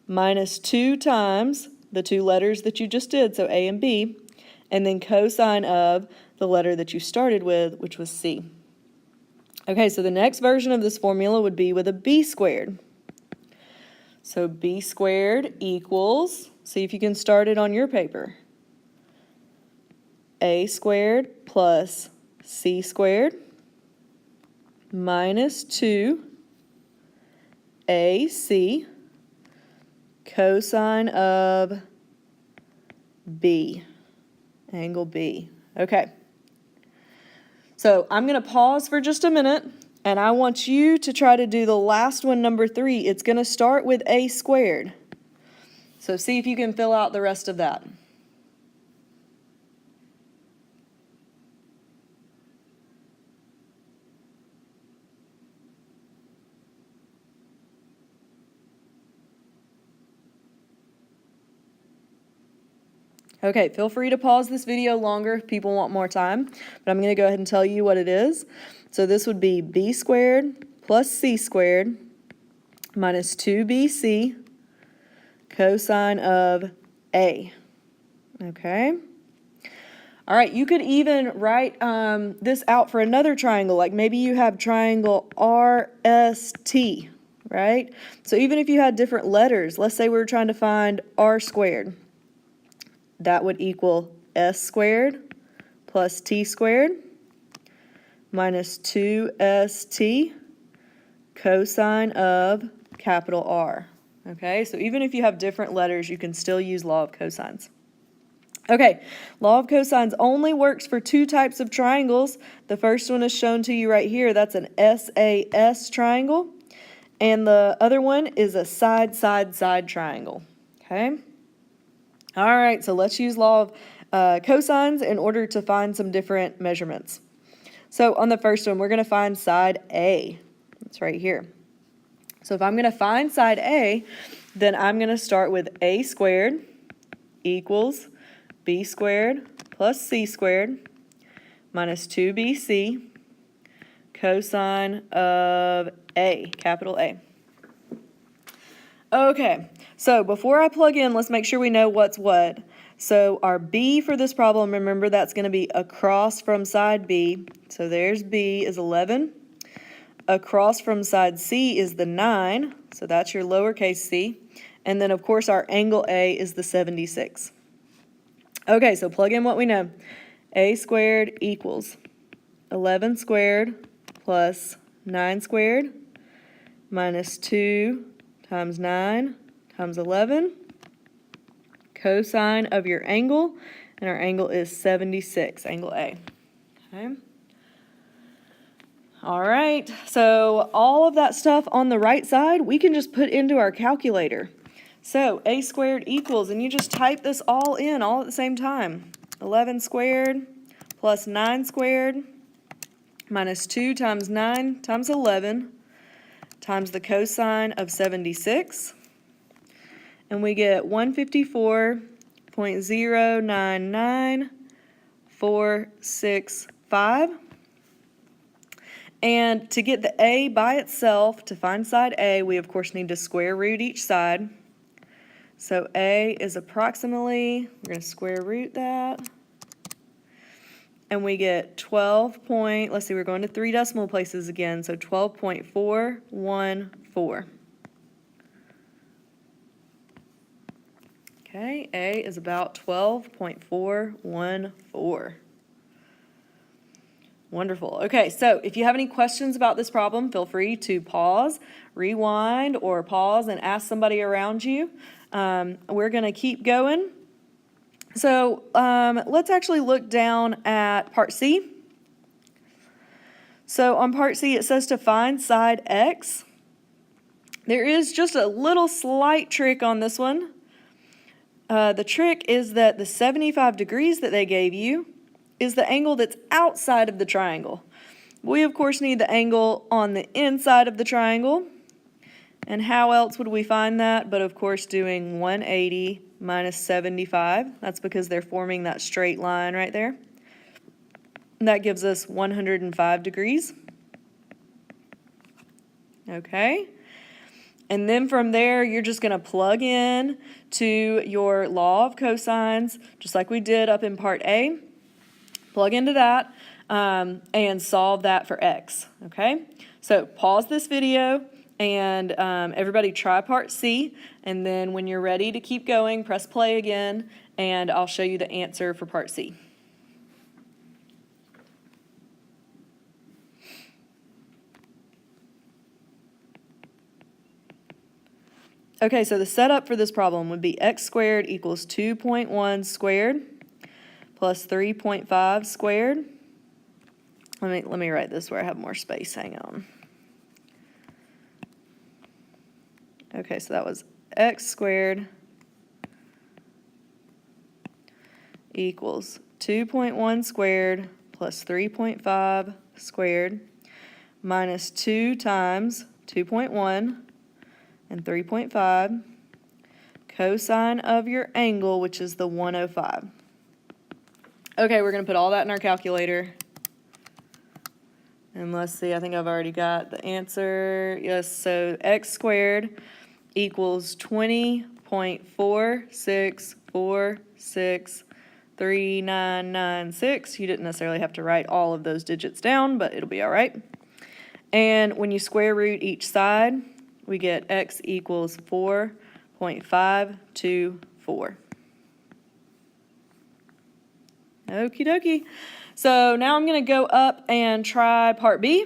minus 2 times the two letters that you just did, so A and B, and then cosine of the letter that you started with, which was C. Okay, so the next version of this formula would be with a b squared. So b squared equals, see if you can start it on your paper, a squared plus c squared minus 2 ac cosine of b, angle B. Okay. So I'm going to pause for just a minute, and I want you to try to do the last one, number 3. It's going to start with a squared. So see if you can fill out the rest of that. Okay, feel free to pause this video longer if people want more time, but I'm going to go ahead and tell you what it is. So this would be b squared plus c squared minus 2bc cosine of a. Okay? All right, you could even write this out for another triangle, like maybe you have triangle RST, right? So even if you had different letters, let's say we were trying to find r squared. That would equal s squared plus t squared minus 2st cosine of capital R. Okay, so even if you have different letters, you can still use law of cosines. Okay, law of cosines only works for two types of triangles. The first one is shown to you right here. That's an SAS triangle. And the other one is a side-side-side triangle. Okay? All right, so let's use law of cosines in order to find some different measurements. So on the first one, we're going to find side A. It's right here. So if I'm going to find side A, then I'm going to start with a squared equals b squared plus c squared minus 2bc cosine of A, capital A. Okay, so before I plug in, let's make sure we know what's what. So our B for this problem, remember that's going to be across from side B. So there's B is 11. Across from side C is the 9. So that's your lowercase c. And then, of course, our angle A is the 76. Okay, so plug in what we know. A squared equals 11 squared plus 9 squared minus 2 times 9 times 11 cosine of your angle, and our angle is 76, angle A. Okay. All right, so all of that stuff on the right side, we can just put into our calculator. So a squared equals, and you just type this all in all at the same time. 11 squared plus 9 squared minus 2 times 9 times 11 times the cosine of 76. And we get 154.099465. And to get the A by itself, to find side A, we of course need to square root each side. So A is approximately, we're going to square root that. And we get 12 point, let's see, we're going to 3 decimal places again, so 12.414. Okay, A is about 12.414. Wonderful. Okay, so if you have any questions about this problem, feel free to pause, rewind, or pause and ask somebody around you. We're going to keep going. So let's actually look down at part C. So on part C, it says to find side X. There is just a little slight trick on this one. The trick is that the 75 degrees that they gave you is the angle that's outside of the triangle. We, of course, need the angle on the inside of the triangle. And how else would we find that? But, of course, doing 180 minus 75. That's because they're forming that straight line right there. And that gives us 105 degrees. Okay. And then from there, you're just going to plug in to your law of cosines, just like we did up in part A. Plug into that and solve that for x, okay? So pause this video and everybody try part C, and then when you're ready to keep going, press play again, and I'll show you the answer for part C. Okay, so the setup for this problem would be x squared equals 2.1 squared plus 3.5 squared. Let me write this where I have more space. Hang on. Okay, so that was x squared equals 2.1 squared plus 3.5 squared minus 2 times 2.1 and 3.5 cosine of your angle, which is the 105. Okay, we're going to put all that in our calculator. And let's see, I think I've already got the answer. Yes, so x squared equals 20.46463996. You didn't necessarily have to write all of those digits down, but it'll be all right. And when you square root each side, we get x equals 4.524. Okie dokie. So now I'm going to go up and try part B.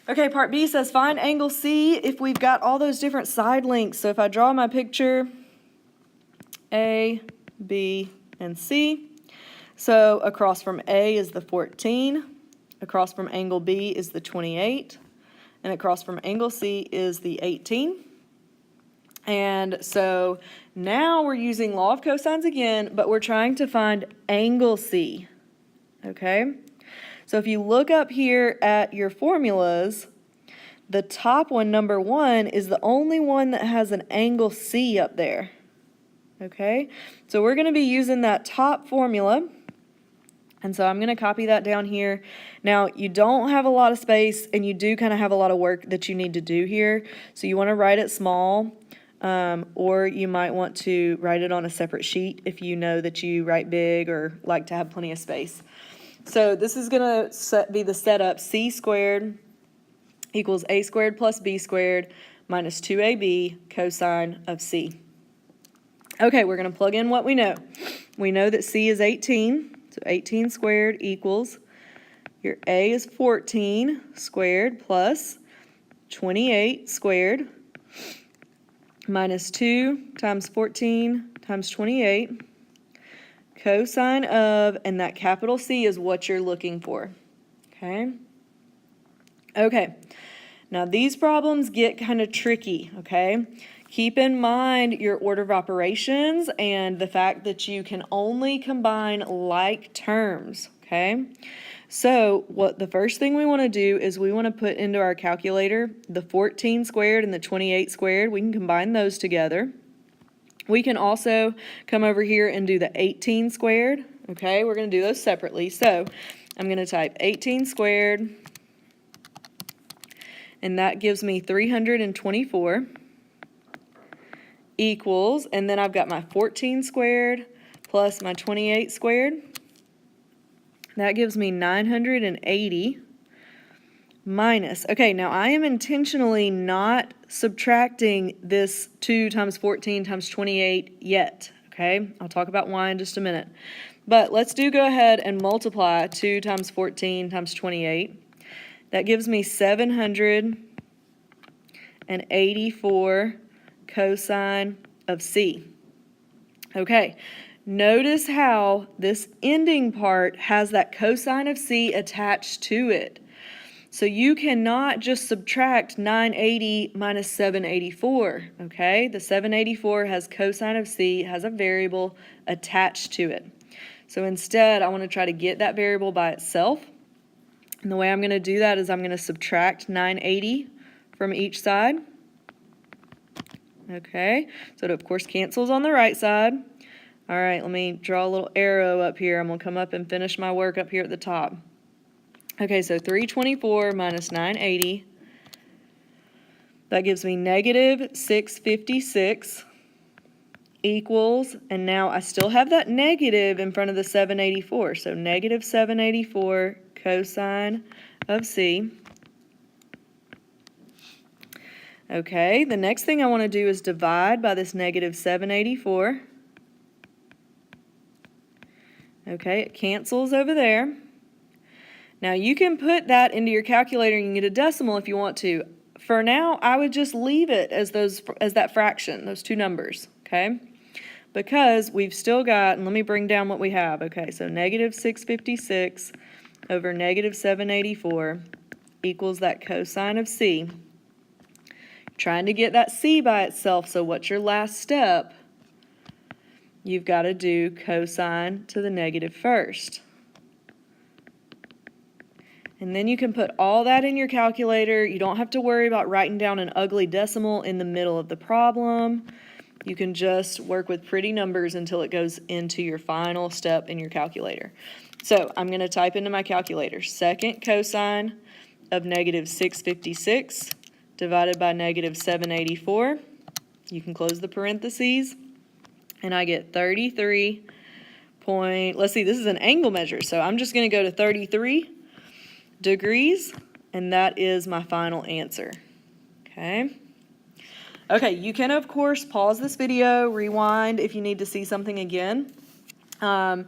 Okay, part B says find angle C if we've got all those different side lengths. So if I draw my picture, A, B, and C. So across from A is the 14, across from angle B is the 28, and across from angle C is the 18. And so now we're using law of cosines again, but we're trying to find angle C, okay? So if you look up here at your formulas, the top one, number 1, is the only one that has an angle C up there, okay? So we're going to be using that top formula. And so I'm going to copy that down here. Now, you don't have a lot of space, and you do kind of have a lot of work that you need to do here. So you want to write it small, or you might want to write it on a separate sheet if you know that you write big or like to have plenty of space. So this is going to be the setup. C squared equals A squared plus B squared minus 2AB cosine of C. Okay, we're going to plug in what we know. We know that C is 18. So 18 squared equals, your A is 14 squared plus 28 squared minus 2 times 14 times 28 cosine of, and that capital C is what you're looking for. Okay? Okay. Now these problems get kind of tricky, okay? Keep in mind your order of operations and the fact that you can only combine like terms, okay? So what the first thing we want to do is we want to put into our calculator the 14 squared and the 28 squared. We can combine those together. We can also come over here and do the 18 squared, okay? We're going to do those separately. So I'm going to type 18 squared, and that gives me 324. Equals, and then I've got my 14 squared plus my 28 squared. That gives me 980 minus, okay, now I am intentionally not subtracting this 2 times 14 times 28 yet, okay? I'll talk about why in just a minute. But let's go ahead and multiply 2 times 14 times 28. That gives me 784 cosine of C. Okay, notice how this ending part has that cosine of C attached to it. So you cannot just subtract 980 minus 784, okay? The 784 has cosine of C, has a variable attached to it. So instead, I want to try to get that variable by itself. And the way I'm going to do that is I'm going to subtract 980 from each side. Okay, so it of course cancels on the right side. All right, let me draw a little arrow up here. I'm going to come up and finish my work up here at the top. Okay, so 324 minus 980 That gives me negative 656 equals, and now I still have that negative in front of the 784. So negative 784 cosine of C. Okay, the next thing I want to do is divide by this negative 784. Okay, it cancels over there. Now you can put that into your calculator and you can get a decimal if you want to. For now, I would just leave it as that fraction, those two numbers, okay? Because we've still got, and let me bring down what we have. Okay, so negative 656 over negative 784 equals that cosine of C. Trying to get that C by itself, so what's your last step? You've got to do cosine to the negative first. And then you can put all that in your calculator. You don't have to worry about writing down an ugly decimal in the middle of the problem. You can just work with pretty numbers until it goes into your final step in your calculator. So I'm going to type into my calculator, second cosine of negative 656 divided by negative 784. You can close the parentheses, and I get 33 point, let's see, this is an angle measure, so I'm just going to go to 33 degrees, and that is my final answer. Okay. Okay, you can, of course, pause this video, rewind if you need to see something again. And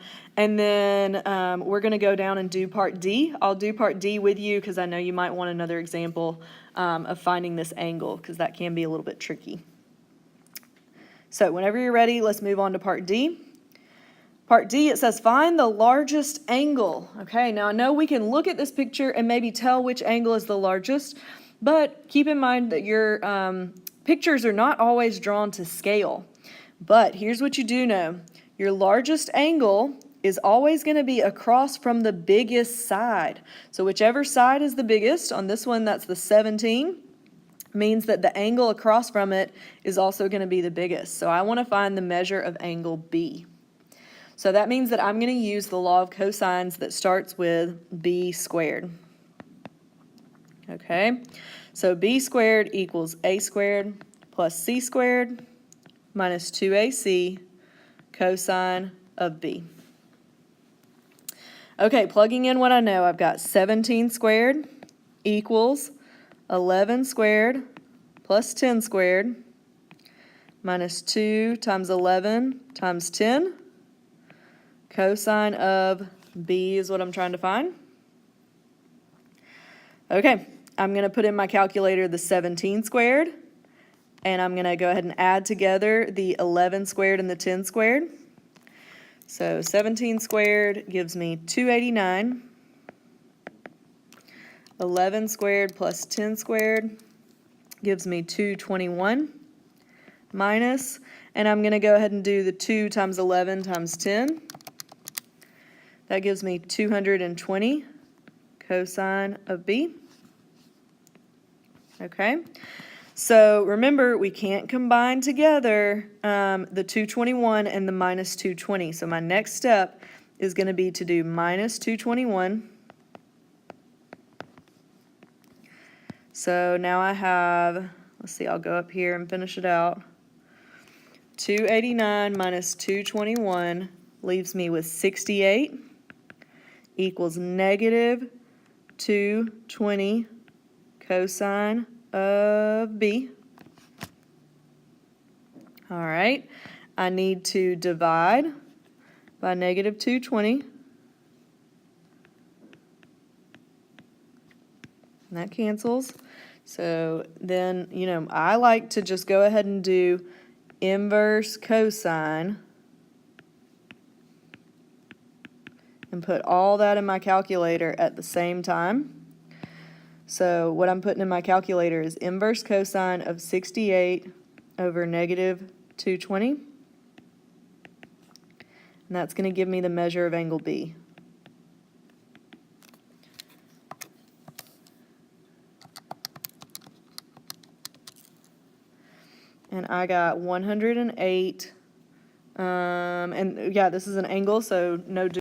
then we're going to go down and do part D. I'll do part D with you because I know you might want another example of finding this angle, because that can be a little bit tricky. So whenever you're ready, let's move on to part D. Part D, it says find the largest angle. Okay, now I know we can look at this picture and maybe tell which angle is the largest, but keep in mind that your pictures are not always drawn to scale. But here's what you do know. Your largest angle is always going to be across from the biggest side. So whichever side is the biggest, on this one that's the 17, means that the angle across from it is also going to be the biggest. So I want to find the measure of angle B. So that means that I'm going to use the law of cosines that starts with b squared. Okay, so b squared equals a squared plus c squared minus 2ac cosine of b. Okay, plugging in what I know, I've got 17 squared equals 11 squared plus 10 squared minus 2 times 11 times 10. Cosine of b is what I'm trying to find. Okay, I'm going to put in my calculator the 17 squared, and I'm going to go ahead and add together the 11 squared and the 10 squared. So 17 squared gives me 289. 11 squared plus 10 squared gives me 221 minus, and I'm going to go ahead and do the 2 times 11 times 10. That gives me 220 cosine of b. Okay, so remember we can't combine together the 221 and the minus 220. So my next step is going to be to do minus 221. So now I have, let's see, I'll go up here and finish it out. 289 minus 221 leaves me with 68 equals negative 220 cosine of b. All right, I need to divide by negative 220. And that cancels. So then, you know, I like to just go ahead and do inverse cosine and put all that in my calculator at the same time. So what I'm putting in my calculator is inverse cosine of 68 over negative 220. And that's going to give me the measure of angle B. And I got 108. And yeah, this is an angle, so no